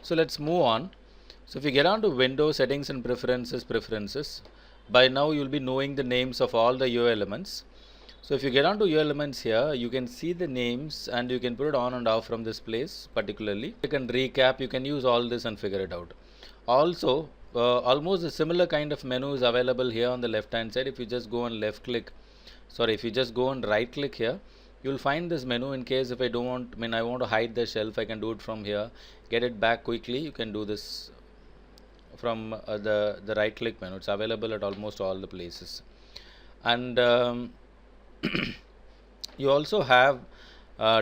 So let's move on. So if you get on to Windows Settings and Preferences, by now you'll be knowing the names of all the UI elements. So if you get on to UI elements here, you can see the names and you can put it on and off from this place particularly. You can recap, you can use all this and figure it out. Also, almost a similar kind of menu is available here on the left hand side. If you just go and if you just go and right click here, you'll find this menu. In case if I don't want, I want to hide the shelf, I can do it from here. Get it back quickly, you can do this from the right click menu. It's available at almost all the places. And you also have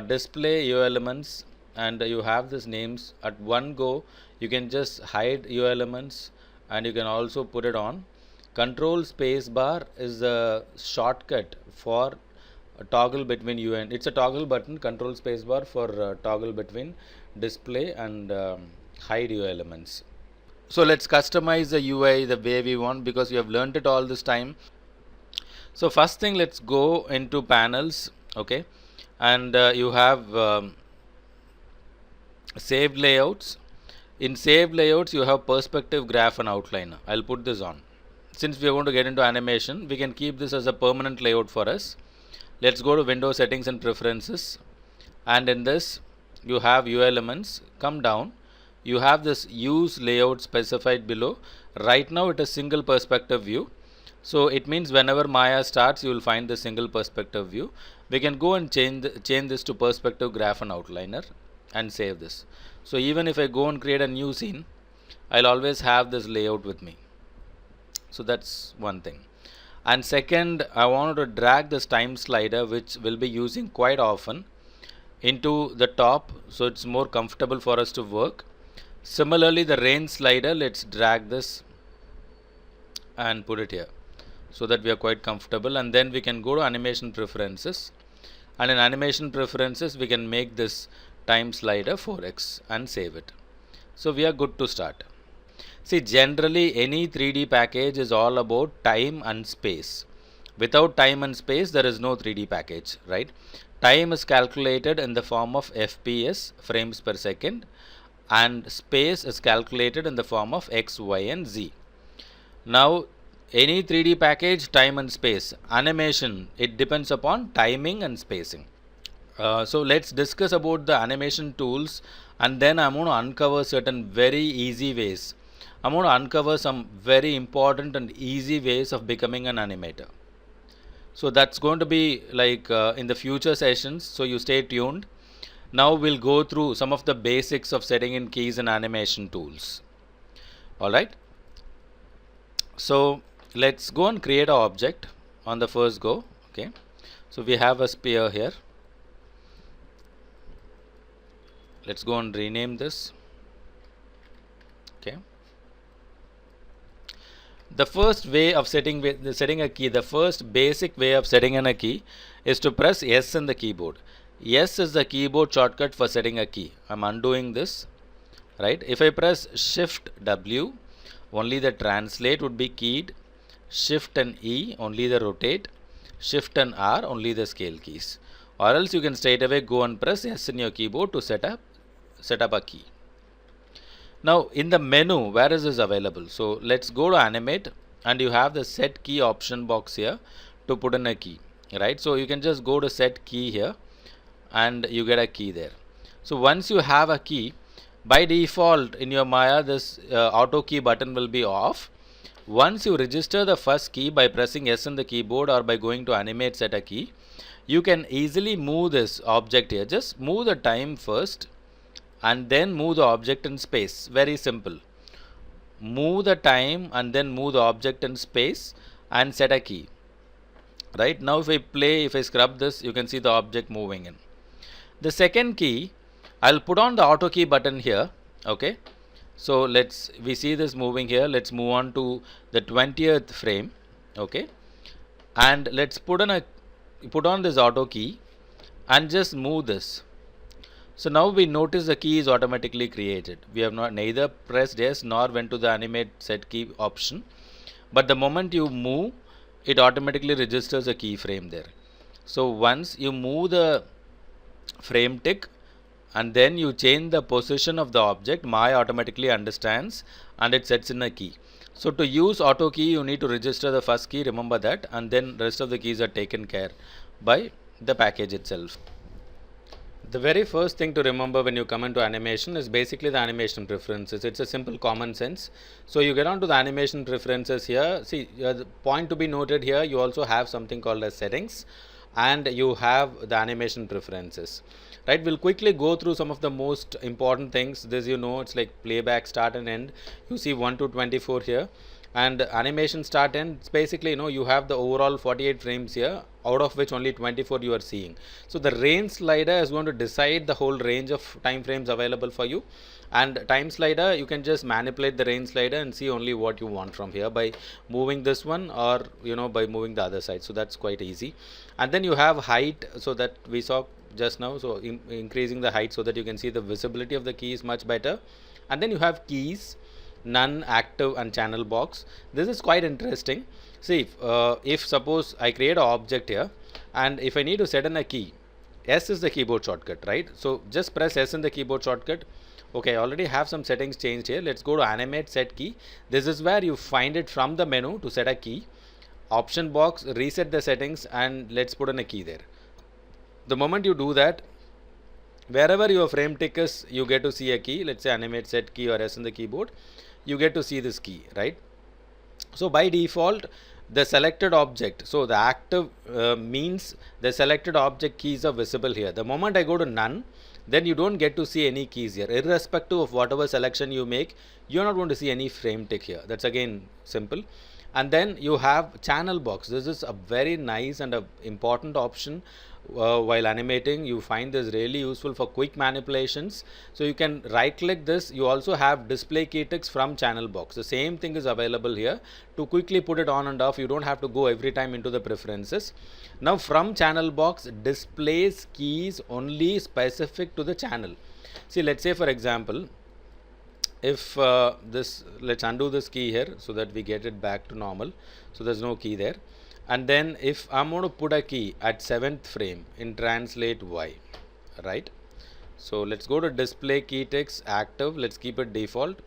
display UI elements, and you have these names at one go. You can just hide UI elements and you can also put it on. Control space bar is a shortcut for a toggle between UN. It's a toggle button, control space bar for toggle between display and hide UI elements. So let's customize the UI the way we want, because we have learned it all this time. So first thing, let's go into panels, okay, and you have saved layouts. In saved layouts you have perspective, graph and outliner. I'll put this on. Since we are going to get into animation, we can keep this as a permanent layout for us. Let's go to Windows Settings and Preferences, and in this you have UI elements. Come down, you have this use layout specified below. Right now it is single perspective view, so it means whenever Maya starts you will find the single perspective view. We can go and change this to perspective, graph and outliner and save this. So even if I go and create a new scene, I'll always have this layout with me. So that's one thing. And second, I wanted to drag this time slider, which we'll be using quite often, into the top, so it's more comfortable for us to work. Similarly, the range slider, let's drag this and put it here so that we are quite comfortable. And then we can go to animation preferences, and in animation preferences we can make this time slider 4x and save it. So we are good to start. See, generally any 3D package is all about time and space. Without time and space there is no 3D package, right? Time is calculated in the form of FPS, frames per second, and space is calculated in the form of X, Y and Z. Now any 3D package, time and space. Animation, it depends upon timing and spacing. So let's discuss about the animation tools, and then I'm going to uncover certain very easy ways. I'm going to uncover some very important and easy ways of becoming an animator. So that's going to be like in the future sessions, so you stay tuned. Now we'll go through some of the basics of setting in keys and animation tools. Alright, so let's go and create an object on the first go. Okay, so we have a sphere here. Let's go and rename this. Okay, the first way of setting a key, the first basic way of setting in a key is to press S in the keyboard. S is the keyboard shortcut for setting a key. I'm undoing this, right? If I press Shift W, only the translate would be keyed. Shift and E, only the rotate. Shift and R, only the scale keys. Or else you can straight away go and press S in your keyboard to set up a key. Now in the menu, where is this available? So let's go to animate, and you have the set key option box here to put in a key, right? So you can just go to set key here and you get a key there. So once you have a key, by default in your Maya this auto key button will be off. Once you register the first key by pressing S in the keyboard or by going to animate set a key, you can easily move this object here. Just move the time first and then move the object in space. Very simple. Move the time and then move the object in space and set a key. Right now if I scrub this, you can see the object moving in. The second key, I'll put on the auto key button here. Okay, so we see this moving here. Let's move on to the 20th frame. Okay, and let's put on this auto key and just move this. So now we notice the key is automatically created. We have neither pressed S nor went to the animate set key option, but the moment you move, it automatically registers a keyframe there. So once you move the frame tick, and then you change the position of the object, Maya automatically understands and it sets in a key. So to use auto key, you need to register the first key, remember that, and then rest of the keys are taken care by the package itself. The very first thing to remember when you come into animation is basically the animation preferences. It's a simple common sense. So you get onto the animation preferences here. See, the point to be noted here, you also have something called as settings, and you have the animation preferences. Right, we'll quickly go through some of the most important things. This, it's like playback start and end. You see 1 to 24 here, and animation start end, it's basically you have the overall 48 frames here, out of which only 24 you are seeing. So the range slider is going to decide the whole range of time frames available for you, and time slider, you can just manipulate the range slider and see only what you want from here by moving this one, or by moving the other side. So that's quite easy. And then you have height, so that we saw just now, so increasing the height so that you can see the visibility of the key is much better. And then you have keys, none, active, and channel box. This is quite interesting. See, if suppose I create an object here, and if I need to set in a key, S is the keyboard shortcut, right? So just press S in the keyboard shortcut. Okay, I already have some settings changed here. Let's go to animate set key. This is where you find it from the menu to set a key. Option box, reset the settings, and let's put in a key there. The moment you do that, wherever your frame tick is, you get to see a key. Let's say animate set key or S in the keyboard. You get to see this key, right? So by default, the selected object, so the active means the selected object keys are visible here. The moment I go to none, then you don't get to see any keys here. Irrespective of whatever selection you make, you're not going to see any frame tick here. That's again simple. And then you have channel box. This is a very nice and a important option. While animating, you find this really useful for quick manipulations. So you can right click this. You also have display key ticks from channel box. The same thing is available here to quickly put it on and off. You don't have to go every time into the preferences. Now from channel box, displays keys only specific to the channel. See, let's say for example, if let's undo this key here so that we get it back to normal. So there's no key there. And then if I'm going to put a key at 7th frame in translate Y, right? So let's go to display key ticks active. Let's keep it default.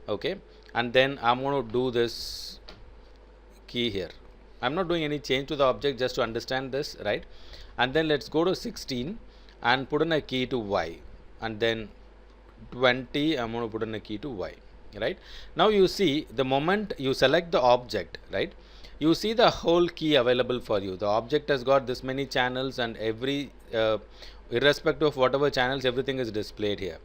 Okay. And then I'm going to do this key here. I'm not doing any change to the object, just to understand this, right? And then let's go to 16 and put in a key to Y. And then 20, I'm going to put in a key to Y, right? Now you see, the moment you select the object, right, you see the whole key available for you. The object has got this many channels, and every irrespective of whatever channels, everything is displayed here.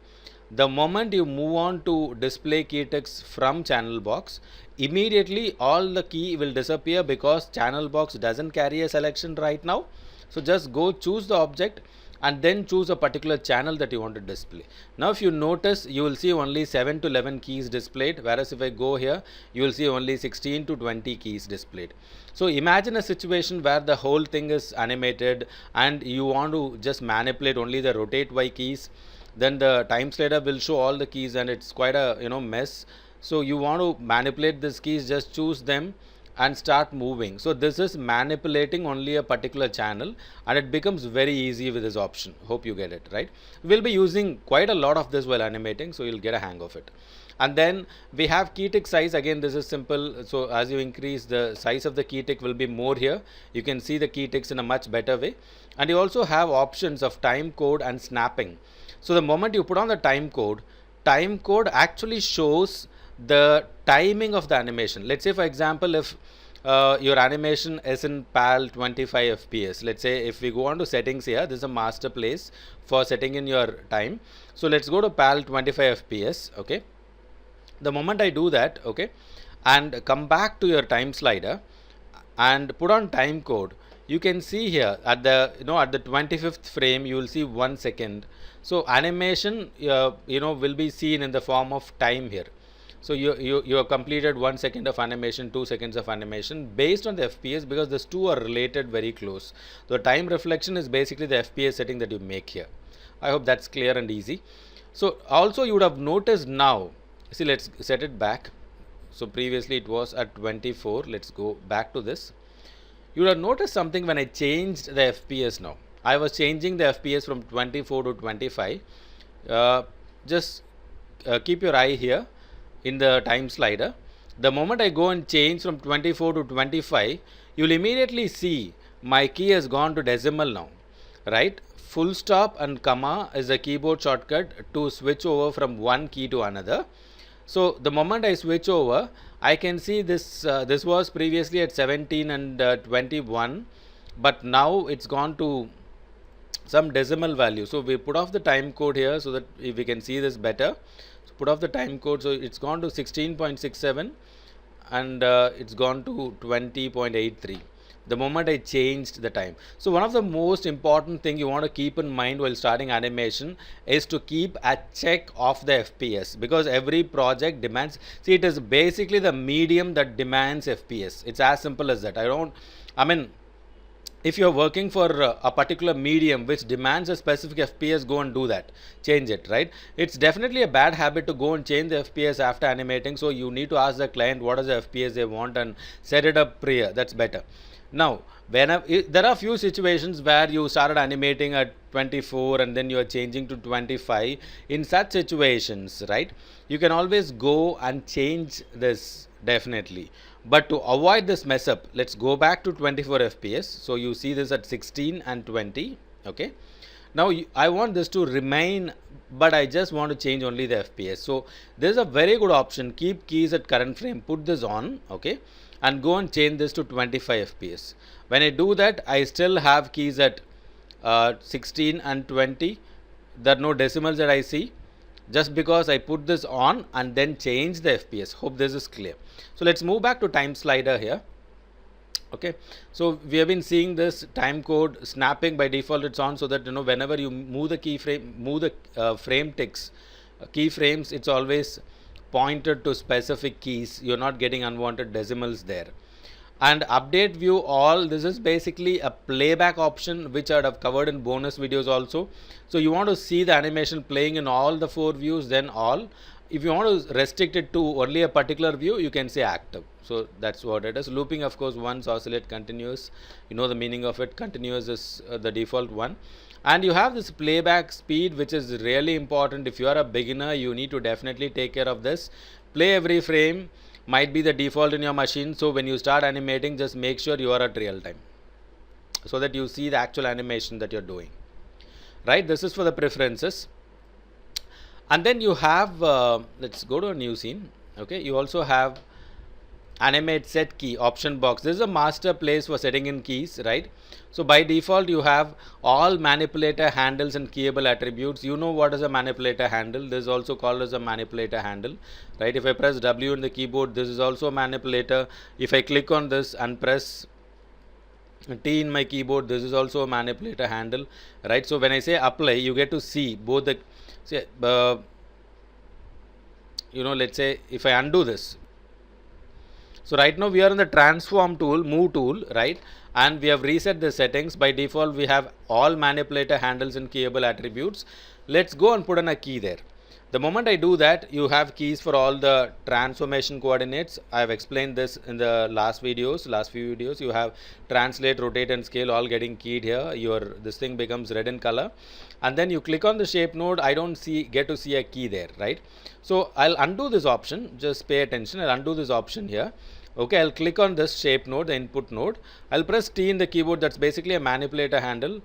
The moment you move on to display key ticks from channel box, immediately all the key will disappear because channel box doesn't carry a selection right now. So just go choose the object and then choose a particular channel that you want to display. Now if you notice, you will see only 7 to 11 keys displayed, whereas if I go here, you will see only 16 to 20 keys displayed. So imagine a situation where the whole thing is animated and you want to just manipulate only the rotate Y keys. Then the time slider will show all the keys and it's quite a mess. So you want to manipulate these keys, just choose them and start moving. So this is manipulating only a particular channel, and it becomes very easy with this option. Hope you get it, right? We'll be using quite a lot of this while animating, so you'll get a hang of it. And then we have key tick size. Again, this is simple. So as you increase, the size of the key tick will be more here. You can see the key ticks in a much better way. And you also have options of time code and snapping. So the moment you put on the time code actually shows the timing of the animation. Let's say for example, if your animation is in PAL 25 fps, let's say if we go on to settings here, this is a master place for setting in your time. So let's go to PAL 25 fps. Okay, the moment I do that, okay, and come back to your time slider and put on time code, you can see here at the at the 25th frame you will see 1 second. So animation will be seen in the form of time here. So you have completed 1 second of animation, 2 seconds of animation based on the FPS, because these two are related very close. The time reflection is basically the FPS setting that you make here. I hope that's clear and easy. So also you would have noticed now, see, let's set it back. So previously it was at 24. Let's go back to this. You would have noticed something when I changed the FPS now. I was changing the FPS from 24 to 25. Just keep your eye here in the time slider. The moment I go and change from 24 to 25, you'll immediately see my key has gone to decimal now, right? Full stop and comma is a keyboard shortcut to switch over from one key to another. So the moment I switch over, I can see this this was previously at 17 and 21, but now it's gone to some decimal value. So we put off the time code here so that if we can see this better. So put off the time code, so it's gone to 16.67 and it's gone to 20.83 the moment I changed the time. So one of the most important thing you want to keep in mind while starting animation is to keep a check of the FPS, because every project demands, see, it is basically the medium that demands FPS. It's as simple as that. I mean, if you're working for a particular medium which demands a specific FPS, go and do that, change it, right? It's definitely a bad habit to go and change the FPS after animating. So you need to ask the client what is the FPS they want and set it up prior. That's better. Now there are few situations where you started animating at 24 and then you are changing to 25. In such situations, right, you can always go and change this, definitely. But to avoid this mess up, let's go back to 24 FPS. So you see this at 16 and 20. Okay, now I want this to remain, but I just want to change only the FPS. So this is a very good option. Keep keys at current frame, put this on, okay, and go and change this to 25 FPS. When I do that, I still have keys at 16 and 20. There are no decimals that I see, just because I put this on and then change the FPS. Hope this is clear. So let's move back to time slider here. Okay, so we have been seeing this time code snapping. By default it's on, so that whenever you move the keyframe, move the frame ticks, keyframes, it's always pointed to specific keys. You're not getting unwanted decimals there. And update view all, this is basically a playback option which I'd have covered in bonus videos also. So you want to see the animation playing in all the 4 views, then all. If you want to restrict it to only a particular view, you can say active. So that's what it is. Looping, of course, once, oscillate, continuous, you know the meaning of it. Continuous is the default one. And you have this playback speed, which is really important. If you are a beginner, you need to definitely take care of this. Play every frame might be the default in your machine. So when you start animating, just make sure you are at real time, so that you see the actual animation that you're doing, right? This is for the preferences. And then you have let's go to a new scene. Okay, you also have animate set key option box. This is a master place for setting in keys, right? So by default you have all manipulator handles and keyable attributes. You know what is a manipulator handle. This is also called as a manipulator handle, right? If I press W in the keyboard, this is also a manipulator. If I click on this and press T in my keyboard, this is also a manipulator handle, right? So when I say apply, you get to see both the, say, let's say if I undo this. So right now we are in the transform tool, move tool, right? And we have reset the settings. By default we have all manipulator handles and keyable attributes. Let's go and put in a key there. The moment I do that, you have keys for all the transformation coordinates. I have explained this in the last few videos. You have translate, rotate and scale all getting keyed here. This thing becomes red in color. And then you click on the shape node. I don't get to see a key there, right? So I'll undo this option. Just pay attention. I'll undo this option here. Okay, I'll click on this shape node, the input node. I'll press T in the keyboard. That's basically a manipulator handle.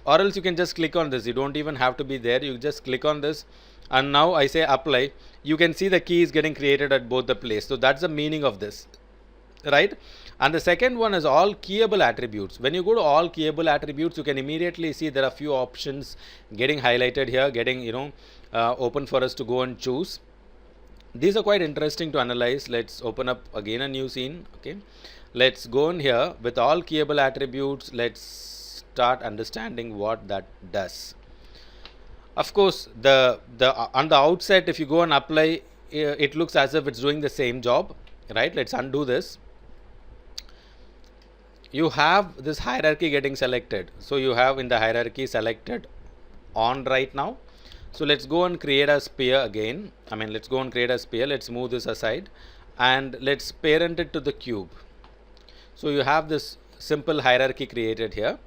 Or else you can just click on this. You don't even have to be there. You just click on this. And now I say apply. You can see the key is getting created at both the place. So that's the meaning of this, right? And the second one is all keyable attributes. When you go to all keyable attributes, you can immediately see there are few options getting highlighted here, getting open for us to go and choose. These are quite interesting to analyze. Let's open up again a new scene. Okay, let's go in here with all keyable attributes. Let's start understanding what that does. Of course, on the outset, if you go and apply, it looks as if it's doing the same job, right? Let's undo this. You have this hierarchy getting selected. So you have in the hierarchy selected on right now. So let's go and create a sphere again. Let's go and create a sphere. Let's move this aside and let's parent it to the cube. So you have this simple hierarchy created here.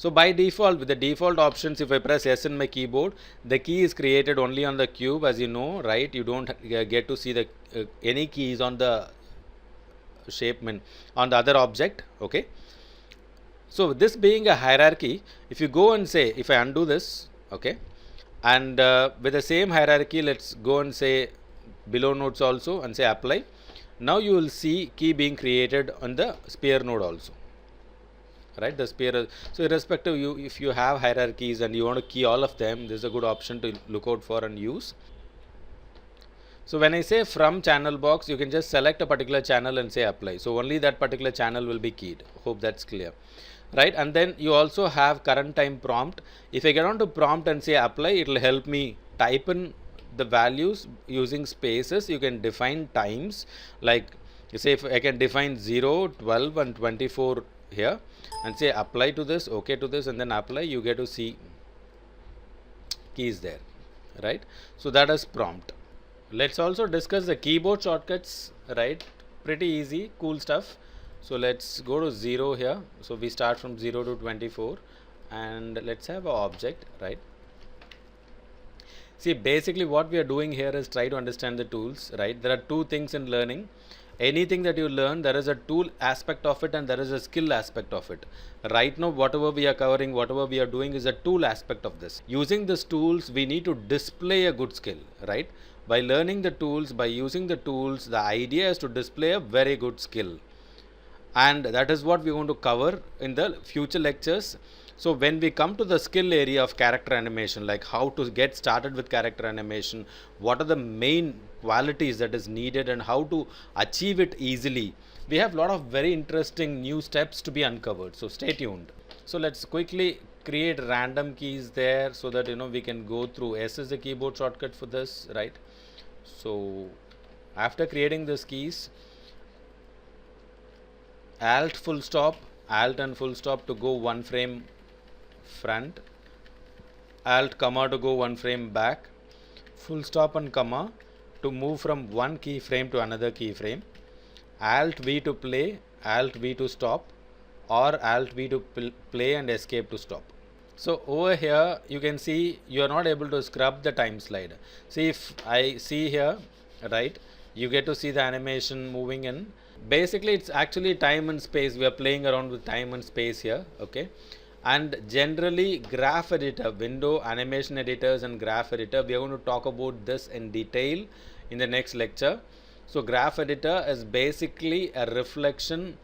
So by default, with the default options, if I press S in my keyboard, the key is created only on the cube, as you know, right? You don't get to see the any keys on the shape on the other object. Okay. So this being a hierarchy, if you go and say, if I undo this, okay, and with the same hierarchy, let's go and say below nodes also and say apply. Now you will see key being created on the sphere node also, right? The sphere. So irrespective, if you have hierarchies and you want to key all of them, this is a good option to look out for and use. So when I say from channel box, you can just select a particular channel and say apply. So only that particular channel will be keyed. Hope that's clear, right? And then you also have current time prompt. If I get on to prompt and say apply, it will help me type in the values using spaces. You can define times, like you say if I can define 0, 12 and 24 here and say apply to this, okay to this, and then apply, you get to see keys there, right? So that is prompt. Let's also discuss the keyboard shortcuts, right? Pretty easy, cool stuff. So let's go to 0 here. So we start from 0 to 24 and let's have an object, right? See, basically what we are doing here is try to understand the tools, right? There are two things in learning. Anything that you learn, there is a tool aspect of it and there is a skill aspect of it. Right now, whatever we are covering, whatever we are doing is a tool aspect of this. Using these tools, we need to display a good skill, right? By learning the tools, by using the tools, the idea is to display a very good skill. And that is what we want to cover in the future lectures. So when we come to the skill area of character animation, like how to get started with character animation, what are the main qualities that is needed and how to achieve it easily, we have a lot of very interesting new steps to be uncovered. So stay tuned. So let's quickly create random keys there so that we can go through. S is the keyboard shortcut for this, right? So after creating these keys, Alt full stop, Alt and full stop to go one frame front, Alt comma to go one frame back, full stop and comma to move from one keyframe to another keyframe, Alt V to play, Alt V to stop, or Alt V to play and escape to stop. So over here you can see you are not able to scrub the time slide. See, if I see here, right, you get to see the animation moving in. Basically it's actually time and space. We are playing around with time and space here, okay? And generally graph editor, window animation editors and graph editor, we are going to talk about this in detail in the next lecture. So graph editor is basically a reflection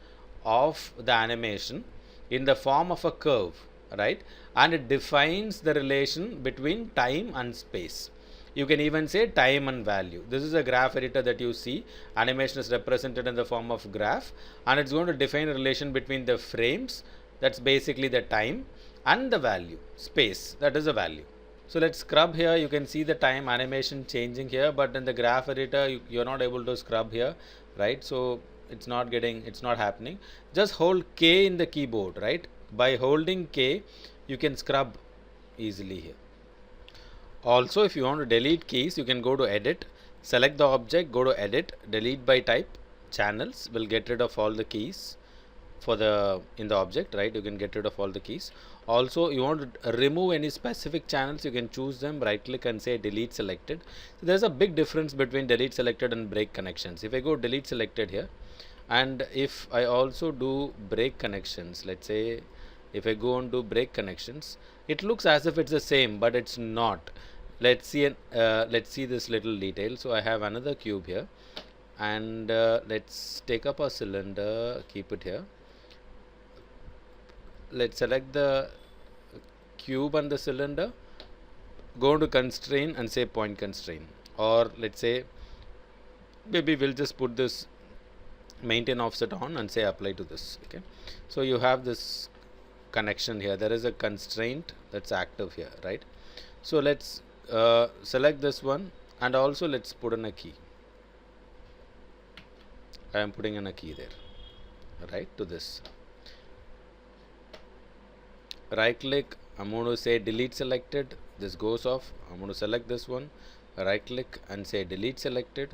of the animation in the form of a curve, right? And it defines the relation between time and space. You can even say time and value. This is a graph editor that you see. Animation is represented in the form of graph and it's going to define a relation between the frames, that's basically the time, and the value, space, that is a value. So let's scrub here. You can see the time animation changing here, but in the graph editor you're not able to scrub here, right? So it's not happening. Just hold K in the keyboard, right? By holding K you can scrub easily here. Also, if you want to delete keys, you can go to edit, select the object, go to edit, delete by type, channels will get rid of all the keys for in the object, right? You can get rid of all the keys. Also, you want to remove any specific channels, you can choose them, right click and say delete selected. So there's a big difference between delete selected and break connections. If I go delete selected here, and if I also do break connections, let's say if I go on to break connections, it looks as if it's the same, but it's not. Let's see this little detail. So I have another cube here, and let's take up a cylinder, keep it here. Let's select the cube and the cylinder, go to constraint and say point constraint, or let's say maybe we'll just put this maintain offset on and say apply to this, okay? So you have this connection here, there is a constraint that's active here, right? So let's select this one and also let's put in a key. I am putting in a key there, right, to this. Right click, I'm going to say delete selected, this goes off. I'm going to select this one, right click and say delete selected,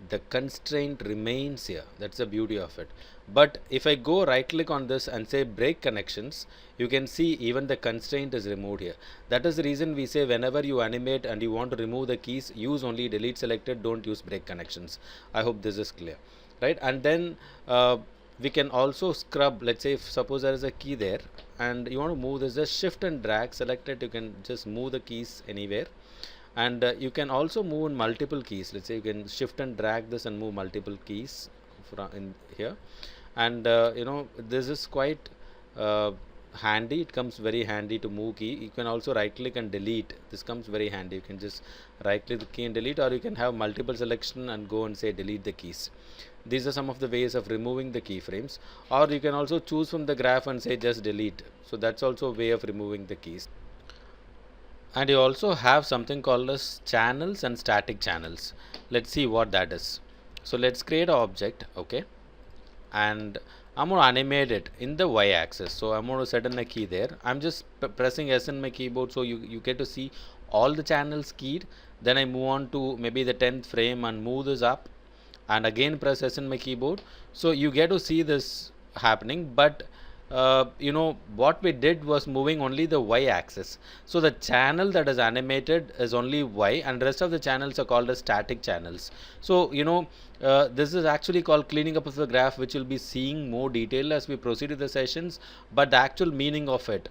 the constraint remains here. That's the beauty of it. But if I go right click on this and say break connections, you can see even the constraint is removed here. That is the reason we say whenever you animate and you want to remove the keys, use only delete selected, don't use break connections. I hope this is clear, right? And then we can also scrub. Let's say if suppose there is a key there and you want to move this, just shift and drag, select it, you can just move the keys anywhere. And you can also move in multiple keys. Let's say you can shift and drag this and move multiple keys from in here. And this is quite handy. It comes very handy to move key. You can also right click and delete. This comes very handy. You can just right click the key and delete, or you can have multiple selection and go and say delete the keys. These are some of the ways of removing the keyframes. Or you can also choose from the graph and say just delete. So that's also a way of removing the keys. And you also have something called as channels and static channels. Let's see what that is. So let's create an object, okay, and I'm going to animate it in the y-axis. So I'm going to set in a key there. I'm just pressing S in my keyboard, so you get to see all the channels keyed. Then I move on to maybe the 10th frame and move this up, and again press S in my keyboard. So you get to see this happening, but what we did was moving only the y-axis. So the channel that is animated is only y, and rest of the channels are called as static channels. So this is actually called cleaning up of the graph, which will be seeing more detail as we proceed with the sessions. But the actual meaning of it,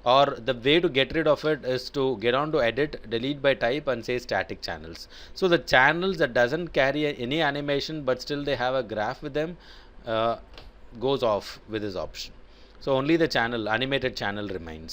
or the way to get rid of it, is to get on to edit, delete by type, and say static channels. So the channels that doesn't carry any animation but still they have a graph with them goes off with this option. So only the channel, animated channel, remains.